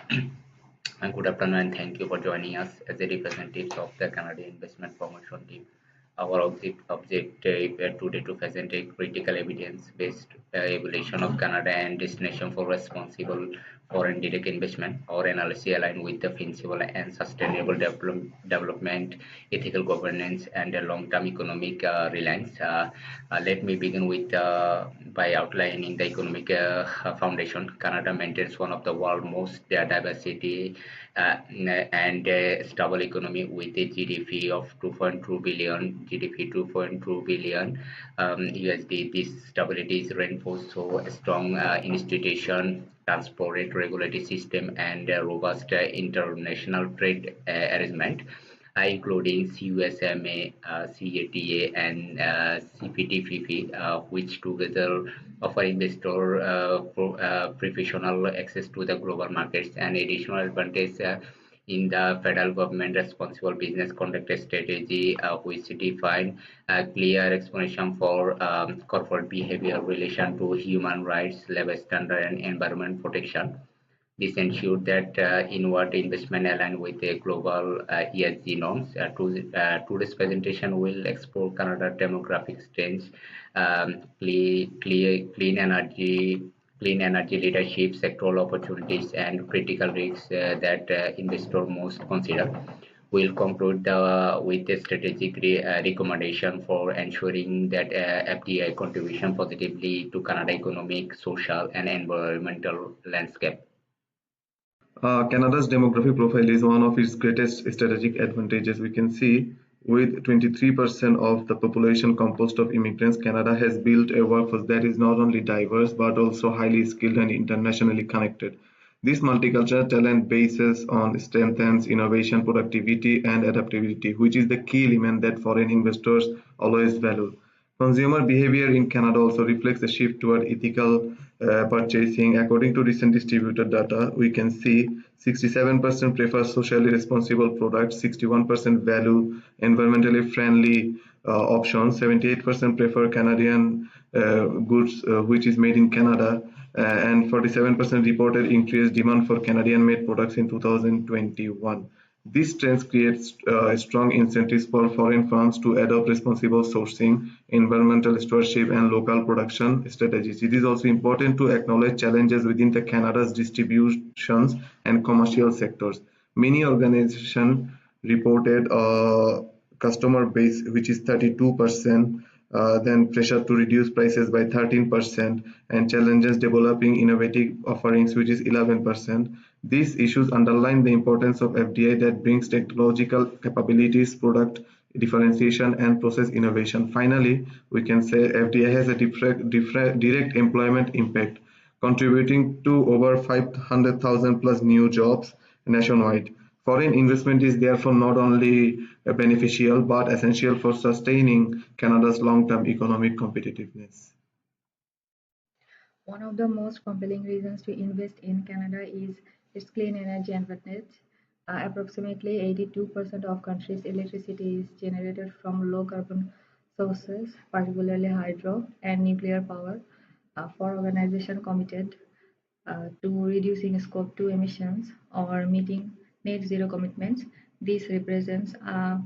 And good afternoon, and thank you for joining us as a representatives of the Canadian Investment Promotion Team. Our objective today to present a critical evidence-based evaluation of Canada and destination for responsible foreign direct investment. Our analysis align with the principle and sustainable development, ethical governance, and a long-term economic reliance. Let me begin with by outlining the economic foundation. Canada maintains one of the world's most diversity and stable economy with a GDP of 2.2 billion, GDP 2.2 billion USD. This stability is reinforced through a strong institution, transparent regulatory system, and a robust international trade arrangement, including CUSMA, CATA, and CPTPP, which together offer investor professional access to the global markets and additional advantage in the federal government responsible business conduct strategy, which define a clear explanation for corporate behavior relation to human rights, labor standard, and environment protection. This ensured that inward investment aligned with the global ESG norms. Today's presentation will explore Canada demographic strengths, clean energy leadership, sectoral opportunities, and critical risks that investors must consider. We'll conclude with a strategic recommendation for ensuring that FDI contribution positively to Canada economic, social, and environmental landscape. Canada's demographic profile is one of its greatest strategic advantages. We can see with 23% of the population composed of immigrants, Canada has built a workforce that is not only diverse but also highly skilled and internationally connected. This multicultural talent bases on strengthens innovation, productivity, and adaptability, which is the key element that foreign investors always value. Consumer behavior in Canada also reflects a shift toward ethical purchasing. According to recent distributed data, we can see 67% prefer socially responsible products, 61% value environmentally friendly options, 78% prefer Canadian goods which is made in Canada, and 47% reported increased demand for Canadian-made products in 2021. These trends create strong incentives for foreign firms to adopt responsible sourcing, environmental stewardship, and local production strategies. It is also important to acknowledge challenges within the Canada's distributions and commercial sectors. Many organizations reported a customer base which is 32%, then pressure to reduce prices by 13%, and challenges developing innovative offerings which is 11%. These issues underline the importance of FDI that brings technological capabilities, product differentiation, and process innovation. Finally, we can say FDI has a direct employment impact, contributing to over 500,000 plus new jobs nationwide. Foreign investment is therefore not only beneficial but essential for sustaining Canada's long-term economic competitiveness. One of the most compelling reasons to invest in Canada is its clean energy advantage. Approximately 82% of country's electricity is generated from low carbon sources, particularly hydro and nuclear power. For organizations committed to reducing Scope 2 emissions or meeting net zero commitments, this represents a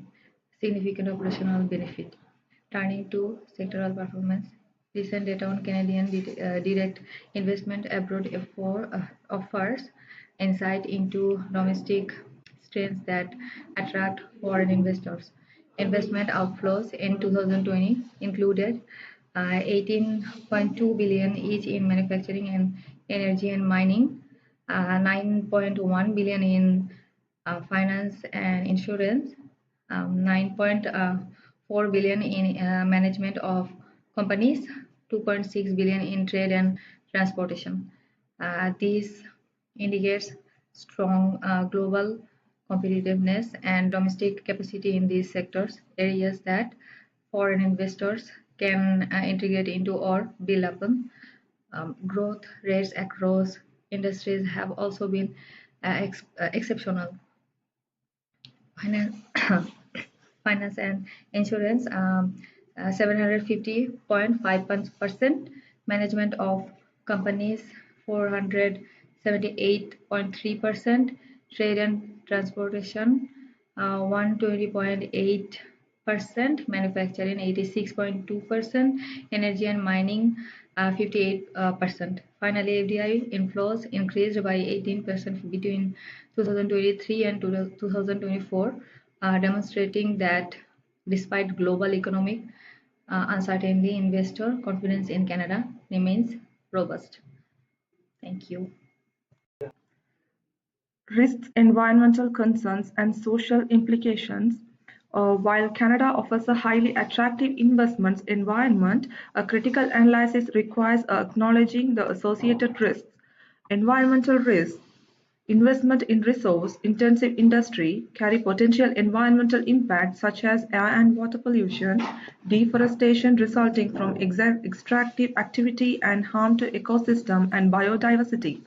significant operational benefit. Turning to sectoral performance, recent data on Canadian direct investment abroad offers insight into domestic strengths that attract foreign investors. Investment outflows in 2020 included 18.2 billion each in manufacturing and energy and mining, 9.1 billion in finance and insurance, 9.4 billion in management of companies, 2.6 billion in trade and transportation. This indicates strong global competitiveness and domestic capacity in these sectors, areas that foreign investors can integrate into or build upon. Growth rates across industries have also been exceptional. Finance, finance and insurance, 750.5%, management of companies, 78.3%, trade and transportation 120.8%, manufacturing 86.2%, energy and mining 58%. Finally, FDI inflows increased by 18% between 2023 and 2024, demonstrating that despite global economic uncertainty, investor confidence in Canada remains robust. Thank you. Risks, environmental concerns, and social implications. While Canada offers a highly attractive investment environment, a critical analysis requires acknowledging the associated risks. Environmental risks. Investment in resource-intensive industry carry potential environmental impacts such as air and water pollution, deforestation resulting from extractive activity, and harm to ecosystem and biodiversity.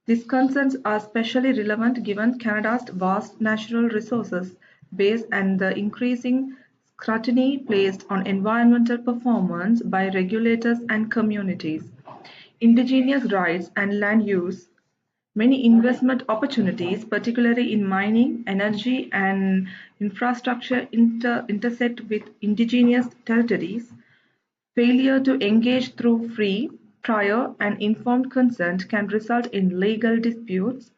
These concerns are especially relevant given Canada's vast natural resources base and the increasing scrutiny placed on environmental performance by regulators and communities. Indigenous rights and land use. Many investment opportunities, particularly in mining, energy, and infrastructure, intersect with Indigenous territories. Failure to engage through free, prior, and informed consent can result in legal disputes,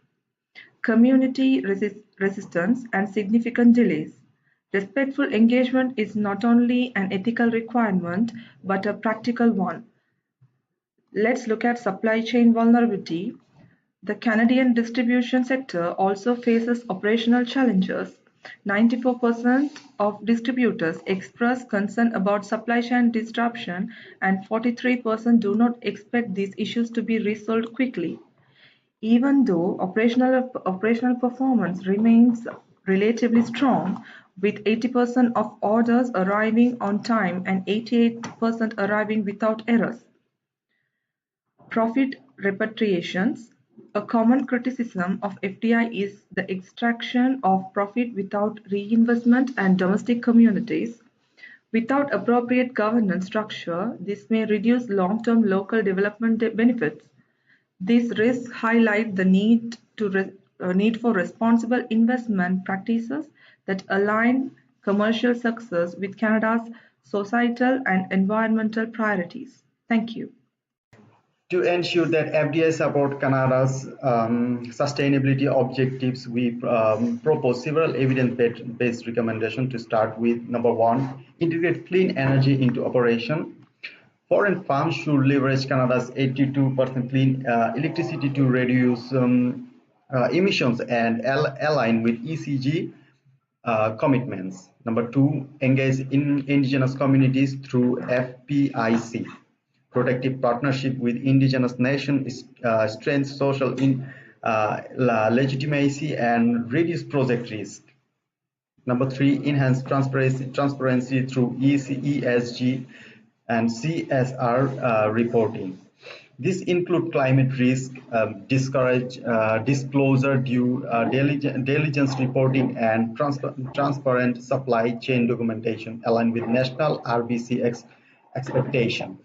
community resistance, and significant delays. Respectful engagement is not only an ethical requirement but a practical one. Let's look at supply chain vulnerability. The Canadian distribution sector also faces operational challenges. 94% of distributors express concern about supply chain disruption, and 43% do not expect these issues to be resolved quickly. Even though operational performance remains relatively strong, with 80% of orders arriving on time and 88% arriving without errors. Profit repatriations. A common criticism of FDI is the extraction of profit without reinvestment and domestic communities. Without appropriate governance structure, this may reduce long-term local development benefits. These risks highlight the need for responsible investment practices that align commercial success with Canada's societal and environmental priorities. Thank you. To ensure that FDI support Canada's sustainability objectives, we propose several evidence-based recommendations. To start with, number one, integrate clean energy into operation. Foreign firms should leverage Canada's 82% clean electricity to reduce emissions and align with ECG commitments. Number two, engage in Indigenous communities through FPIC. Protective partnership with Indigenous nations strengthens social legitimacy and reduce project risk. Number three, enhance transparency through ESG and CSR reporting. This include climate risk, disclosure, due diligence reporting, and transparent supply chain documentation aligned with national RBC expectation.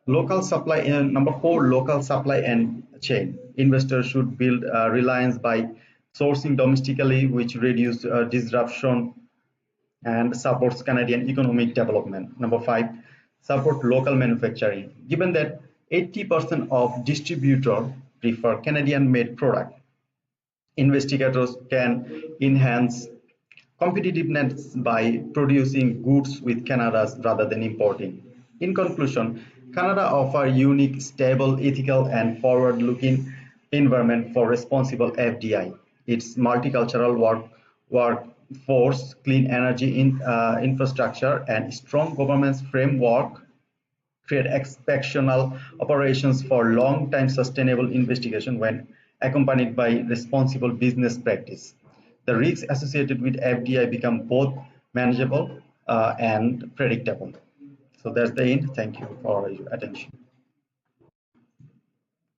Local supply. Number four, local supply and chain. Investors should build reliance by sourcing domestically, which reduce disruption and supports Canadian economic development. Number five, support local manufacturing. Given that 80% of distributors prefer Canadian-made product, investigators can enhance competitiveness by producing goods with Canada's rather than importing. In conclusion, Canada offers unique, stable, ethical, and forward-looking environment for responsible FDI. Its multicultural workforce, clean energy infrastructure, and strong governance framework create exceptional operations for long-time sustainable investigation when accompanied by responsible business practice. The risks associated with FDI become both manageable and predictable. So that's the end. Thank you for your attention.